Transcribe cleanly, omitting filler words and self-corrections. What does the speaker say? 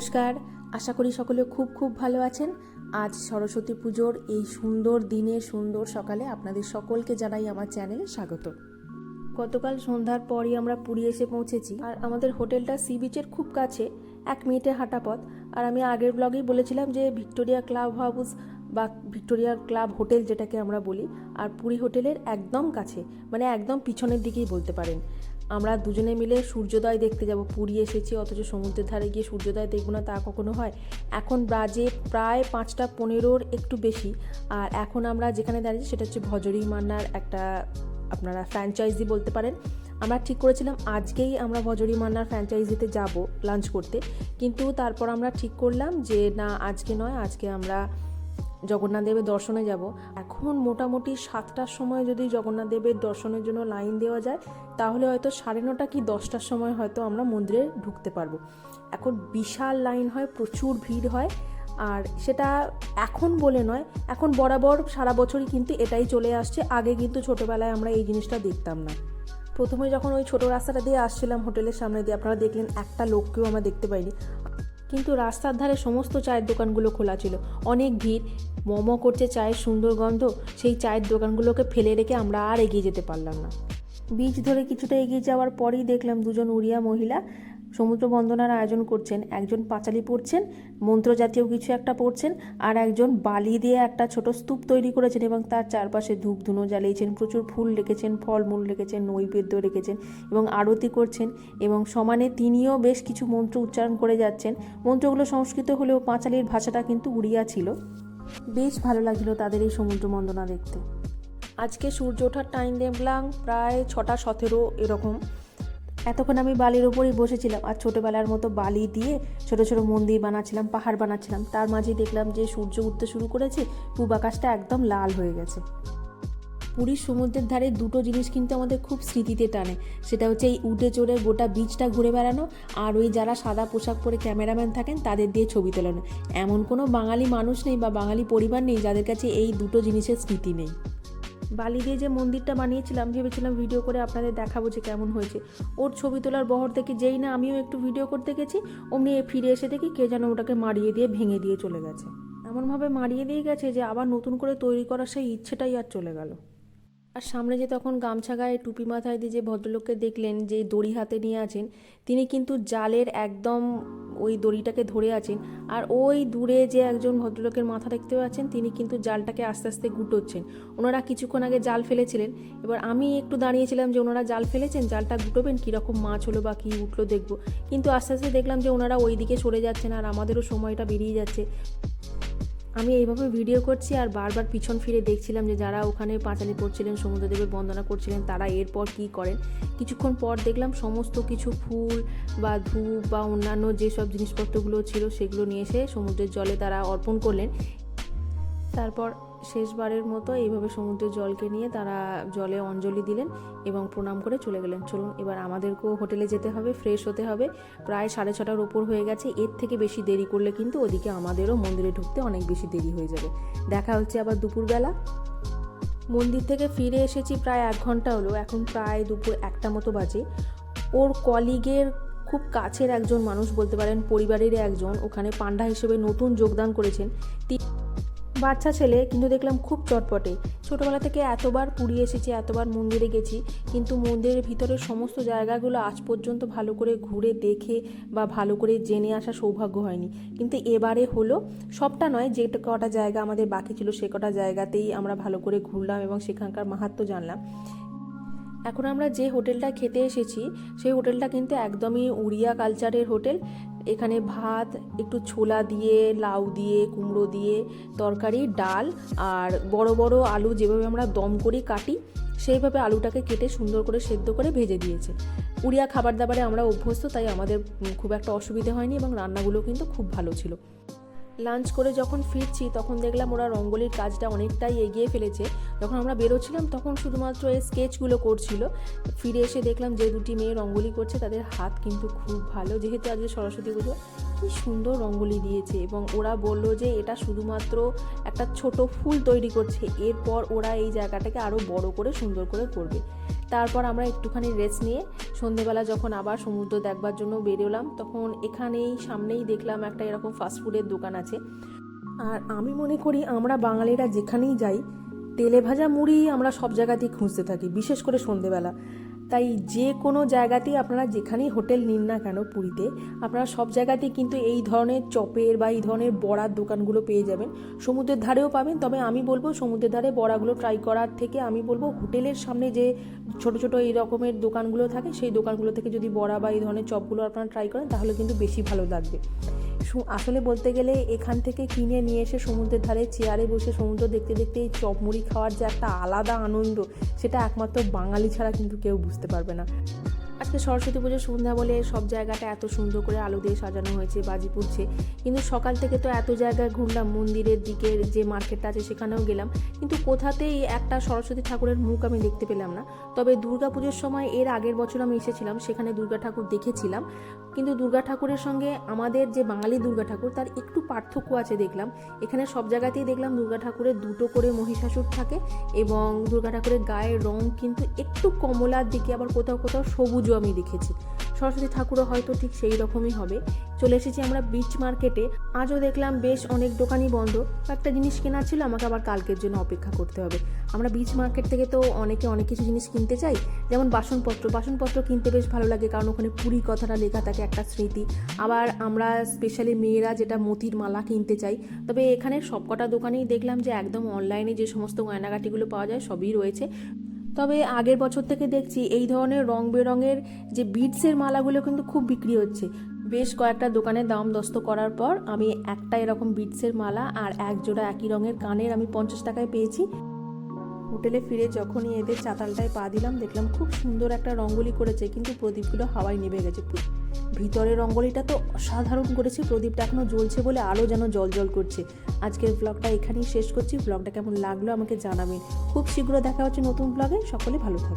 নমস্কার, আশা করি সকলে খুব খুব ভালো আছেন। আজ সরস্বতী পুজোর এই সুন্দর দিনে সুন্দর সকালে আপনাদের সকলকে জানাই আমার চ্যানেলে স্বাগত। গতকাল সন্ধ্যার পরই আমরা পুরী এসে পৌঁছেছি, আর আমাদের হোটেলটা সি বিচের খুব কাছে, 1 মিনিটের হাঁটা পথ। আর আমি আগের ব্লগেই বলেছিলাম যে ভিক্টোরিয়া ক্লাব হাউস বা ভিক্টোরিয়া ক্লাব হোটেল যেটাকে আমরা বলি, আর পুরী হোটেলের একদম কাছে, মানে একদম পিছনের দিকেই বলতে পারেন। আমরা দুজনে মিলে সূর্যোদয় দেখতে যাব। পুরী এসেছি অথচ সমুদ্রের ধারে গিয়ে সূর্যোদয় দেখব না, তা কখনো হয়? এখন বাজে প্রায় 5:15 একটু বেশি। আর এখন আমরা যেখানে দাঁড়িয়েছি সেটা হচ্ছে ভজরি মান্নার একটা আপনারা ফ্র্যাঞ্চাইজি বলতে পারেন। আমরা ঠিক করেছিলাম আজকেই আমরা ভজরি মান্নার ফ্র্যাঞ্চাইজিতে যাব লাঞ্চ করতে, কিন্তু তারপর আমরা ঠিক করলাম যে না, আজকে নয়, আজকে আমরা জগন্নাথ দেবের দর্শনে যাব। এখন মোটামুটি 7টার সময় যদি জগন্নাথ দেবের দর্শনের জন্য লাইন দেওয়া যায়, তাহলে হয়তো 9:30 কি 10টার সময় হয়তো আমরা মন্দিরে ঢুকতে পারবো। এখন বিশাল লাইন হয়, প্রচুর ভিড় হয়। আর সেটা এখন বলে নয়, এখন বরাবর সারা বছরই কিন্তু এটাই চলে আসছে। আগে কিন্তু ছোটোবেলায় আমরা এই জিনিসটা দেখতাম না। প্রথমে যখন ওই ছোটো রাস্তাটা দিয়ে আসছিলাম হোটেলের সামনে দিয়ে, আপনারা দেখলেন একটা লোককেও আমরা দেখতে পাইনি, কিন্তু রাস্তার ধারে সমস্ত চায়ের দোকানগুলো খোলা ছিল। অনেক ভিড়, মোমো করছে, চায়ের সুন্দর গন্ধ। সেই চায়ের দোকানগুলোকে ফেলে রেখে আমরা আর এগিয়ে যেতে পারলাম না। বিচ ধরে কিছুটা এগিয়ে যাওয়ার পরেই দেখলাম দুজন উড়িয়া মহিলা সমুদ্র বন্দনার আয়োজন করছেন। একজন পাঁচালি পড়ছেন, মন্ত্র জাতীয় কিছু একটা পড়ছেন, আর একজন বালি দিয়ে একটা ছোট স্তূপ তৈরি করেছেন এবং তার চারপাশে ধূপ ধুনো জ্বালিয়েছেন, প্রচুর ফুল রেখেছেন, ফলমূল রেখেছেন, নৈবেদ্য রেখেছেন এবং আরতি করছেন। এবং সমানে তিনিও বেশ কিছু মন্ত্র উচ্চারণ করে যাচ্ছেন। মন্ত্রগুলো সংস্কৃত হলেও পাঁচালির ভাষাটা কিন্তু উড়িয়া ছিল। বেশ ভালো লাগছিল তাদের এই সমুদ্র বন্দনা দেখতে। আজকে সূর্য ওঠার টাইম দেখলাম প্রায় 6:17 এরকম। এতক্ষণ আমি বালির ওপরই বসেছিলাম আর ছোটোবেলার মতো বালি দিয়ে ছোটো ছোটো মন্দির বানাচ্ছিলাম, পাহাড় বানাচ্ছিলাম। তার মাঝে দেখলাম যে সূর্য উঠতে শুরু করেছে, পূব আকাশটা একদম লাল হয়ে গেছে। পুরীর সমুদ্রের ধারে দুটো জিনিস কিন্তু আমাদের খুব স্মৃতিতে টানে। সেটা হচ্ছে এই উটে চড়ে গোটা বিচটা ঘুরে বেড়ানো, আর ওই যারা সাদা পোশাক পরে ক্যামেরাম্যান থাকেন তাদের দিয়ে ছবি তোলানো। এমন কোনো বাঙালি মানুষ নেই বা বাঙালি পরিবার নেই যাদের কাছে এই দুটো জিনিসের স্মৃতি নেই। বালি দিয়ে যে মন্দিরটা বানিয়েছিলাম, ভেবেছিলাম ভিডিও করে আপনাদের দেখাবো যে কেমন হয়েছে। ওর ছবি তোলার বহর থেকে যেই না আমিও একটু ভিডিও করতে গেছি, অমনি ফিরে এসে দেখি কে যেন ওটাকে মারিয়ে দিয়ে ভেঙে দিয়ে চলে গেছে। এমনভাবে মারিয়ে দিয়ে গেছে যে আবার নতুন করে তৈরি করার সেই ইচ্ছেটাই আর চলে গেল। আর সামনে যে তখন গামছা গায়ে টুপি মাথায় দিয়ে যে ভদ্রলোককে দেখলেন যে দড়ি হাতে নিয়ে আছেন, তিনি কিন্তু জালের একদম ওই দড়িটাকে ধরে আছেন। আর ওই দূরে যে একজন ভদ্রলোকের মাথা দেখতে পাচ্ছেন, তিনি কিন্তু জালটাকে আস্তে আস্তে গুটোচ্ছেন। ওনারা কিছুক্ষণ আগে জাল ফেলেছিলেন। এবার আমি একটু দাঁড়িয়েছিলাম যে ওনারা জাল ফেলেছেন, জালটা গুটোবেন, কীরকম মাছ হলো বা কী উঠলো দেখবো। কিন্তু আস্তে আস্তে দেখলাম যে ওনারা ওই দিকে সরে যাচ্ছেন আর আমাদেরও সময়টা বেরিয়ে যাচ্ছে। আমি এইভাবে ভিডিও করছি আর বারবার পিছন ফিরে দেখছিলাম যে যারা ওখানে পাঁচালি পড়ছিলেন, সমুদ্রদেবের বন্দনা করছিলেন, তারা এরপর কী করেন। কিছুক্ষণ পর দেখলাম সমস্ত কিছু ফুল বা ধূপ বা অন্যান্য যেসব জিনিসপত্রগুলো ছিল সেগুলো নিয়ে এসে সমুদ্রের জলে তারা অর্পণ করলেন। তারপর শেষবারের মতো এইভাবে সমুদ্রের জলকে নিয়ে তারা জলে অঞ্জলি দিলেন এবং প্রণাম করে চলে গেলেন। চলুন এবার আমাদেরকেও হোটেলে যেতে হবে, ফ্রেশ হতে হবে। প্রায় 6:30টার ওপর হয়ে গেছে। এর থেকে বেশি দেরি করলে কিন্তু ওদিকে আমাদেরও মন্দিরে ঢুকতে অনেক বেশি দেরি হয়ে যাবে। দেখা হচ্ছে আবার দুপুরবেলা। মন্দির থেকে ফিরে এসেছি প্রায় 1 ঘন্টা হলো। এখন প্রায় দুপুর 1টা মতো বাজে। ওর কলিগের খুব কাছের একজন মানুষ বলতে পারেন, পরিবারের একজন, ওখানে পান্ডা হিসেবে নতুন যোগদান করেছেন। বাচ্চা ছেলে, কিন্তু দেখলাম খুব চটপটে। ছোটোবেলা থেকে এতবার পুরী এসেছি, এতবার মন্দিরে গেছি, কিন্তু মন্দিরের ভিতরের সমস্ত জায়গাগুলো আজ পর্যন্ত ভালো করে ঘুরে দেখে বা ভালো করে জেনে আসা সৌভাগ্য হয়নি। কিন্তু এবারে হলো। সবটা নয়, যে কটা জায়গা আমাদের বাকি ছিল সে কটা জায়গাতেই আমরা ভালো করে ঘুরলাম এবং সেখানকার মাহাত্ম্য জানলাম। এখন আমরা যে হোটেলটা খেতে এসেছি সেই হোটেলটা কিন্তু একদমই উড়িয়া কালচারের হোটেল। এখানে ভাত, একটু ছোলা দিয়ে, লাউ দিয়ে, কুমড়ো দিয়ে তরকারি, ডাল আর বড় বড় আলু যেভাবে আমরা দম করি কাটি, সেইভাবে আলুটাকে কেটে সুন্দর করে সেদ্ধ করে ভেজে দিয়েছে। উড়িয়া খাবার দাবারে আমরা অভ্যস্ত, তাই আমাদের খুব একটা অসুবিধে হয়নি এবং রান্নাগুলো কিন্তু খুব ভালো ছিল। লাঞ্চ করে যখন ফিরছি তখন দেখলাম ওরা রঙ্গোলির কাজটা অনেকটাই এগিয়ে ফেলেছে। যখন আমরা বেরোচ্ছিলাম তখন শুধুমাত্র এই স্কেচগুলো করছিল। ফিরে এসে দেখলাম যে দুটি মেয়ে রঙ্গোলি করছে, তাদের হাত কিন্তু খুব ভালো। যেহেতু আজকে সরস্বতী পুজো, কী সুন্দর রঙ্গোলি দিয়েছে। এবং ওরা বলল যে এটা শুধুমাত্র একটা ছোট ফুল তৈরি করছে, এরপর ওরা এই জায়গাটাকে আরও বড় করে সুন্দর করে করবে। তারপর আমরা একটুখানি রেস্ট নিয়ে সন্ধেবেলা যখন আবার সমুদ্র দেখবার জন্য বেরোলাম, তখন এখানেই সামনেই দেখলাম একটা এরকম ফাস্টফুডের দোকান আছে। আর আমি মনে করি আমরা বাঙালিরা যেখানেই যাই তেলে ভাজা মুড়ি আমরা সব জায়গাতেই খুঁজতে থাকি, বিশেষ করে সন্ধেবেলা। তাই যে কোনো জায়গাতেই আপনারা যেখানেই হোটেল নিন না কেন পুরীতে, আপনারা সব জায়গাতেই কিন্তু এই ধরনের চপের বা এই ধরনের বড়ার দোকানগুলো পেয়ে যাবেন। সমুদ্রের ধারেও পাবেন, তবে আমি বলবো সমুদ্রের ধারে বড়াগুলো ট্রাই করার থেকে আমি বলবো হোটেলের সামনে যে ছোট ছোট এই রকমের দোকানগুলো থাকে সেই দোকানগুলো থেকে যদি বড়া বা এই ধরনের চপগুলো আপনারা ট্রাই করেন তাহলে কিন্তু বেশি ভালো লাগবে। আসলে বলতে গেলে এখান থেকে কিনে নিয়ে এসে সমুদ্রের ধারে চেয়ারে বসে সমুদ্র দেখতে দেখতে এই চপ মুড়ি খাওয়ার যে একটা আলাদা আনন্দ, সেটা একমাত্র বাঙালি ছাড়া কিন্তু কেউ বুঝতে পারবে না। আজকে সরস্বতী পুজোর সন্ধ্যা বলে সব জায়গাটা এত সুন্দর করে আলো দিয়ে সাজানো হয়েছে, বাজি পুড়ছে, কিন্তু সকাল থেকে তো এত জায়গায় ঘুরলাম, মন্দিরের দিকের যে মার্কেটটা আছে সেখানেও গেলাম, কিন্তু কোথাতেই একটা সরস্বতী ঠাকুরের মুখ আমি দেখতে পেলাম না। তবে দুর্গা পুজোর সময় এর আগের বছর আমি এসেছিলাম, সেখানে দুর্গা ঠাকুর দেখেছিলাম, কিন্তু দুর্গা ঠাকুরের সঙ্গে আমাদের যে বাঙালি দুর্গা ঠাকুর তার একটু পার্থক্য আছে দেখলাম। এখানে সব জায়গাতেই দেখলাম দুর্গা ঠাকুরের দুটো করে মহিষাসুর থাকে এবং দুর্গা ঠাকুরের গায়ের রং কিন্তু একটু কমলার দিকে, আবার কোথাও কোথাও সবুজও আমি দেখেছি। সরস্বতী ঠাকুরও হয়তো ঠিক সেই রকমই হবে। চলে এসেছি আমরা বিচ মার্কেটে। আজও দেখলাম বেশ অনেক দোকানই বন্ধ, একটা জিনিস কেনার ছিল, আমাকে আবার কালকের জন্য অপেক্ষা করতে হবে। আমরা বিচ মার্কেট থেকে তো অনেকে অনেক কিছু জিনিস কিনতে চাই, যেমন বাসনপত্র কিনতে বেশ ভালো লাগে, কারণ ওখানে পুরী কথাটা লেখা থাকে, একটা স্মৃতি। আবার আমরা স্পেশালি মেয়েরা যেটা মতির মালা কিনতে চাই। তবে এখানে সবকটা দোকানেই দেখলাম যে একদম অনলাইনে যে সমস্ত গয়নাগাটিগুলো পাওয়া যায় সবই রয়েছে। তবে আগের বছর থেকে দেখছি এই ধরনের রং বেরঙের যে বিডসের মালাগুলো কিন্তু খুব বিক্রি হচ্ছে। বেশ কয়েকটা দোকানে দাম দস্ত করার পর আমি একটা এরকম বিডসের মালা আর এক জোড়া একই রঙের কানের আমি 50 টাকায় পেয়েছি। হোটেলে ফিরে যখনই এদের চাতালটায় পা দিলাম, দেখলাম খুব সুন্দর একটা রঙ্গোলি করেছে, কিন্তু প্রদীপগুলো হাওয়ায় নিভে গেছে। ভিতরের রঙ্গোলিটা তো অসাধারণ করেছে, প্রদীপটা এখনও জ্বলছে বলে আরও যেন জল করছে। আজকের ব্লগটা এখানেই শেষ করছি। ব্লগটা কেমন লাগলো আমাকে জানাবেন। খুব শীঘ্র দেখা হচ্ছে নতুন ব্লগে। সকলে ভালো থাকুন।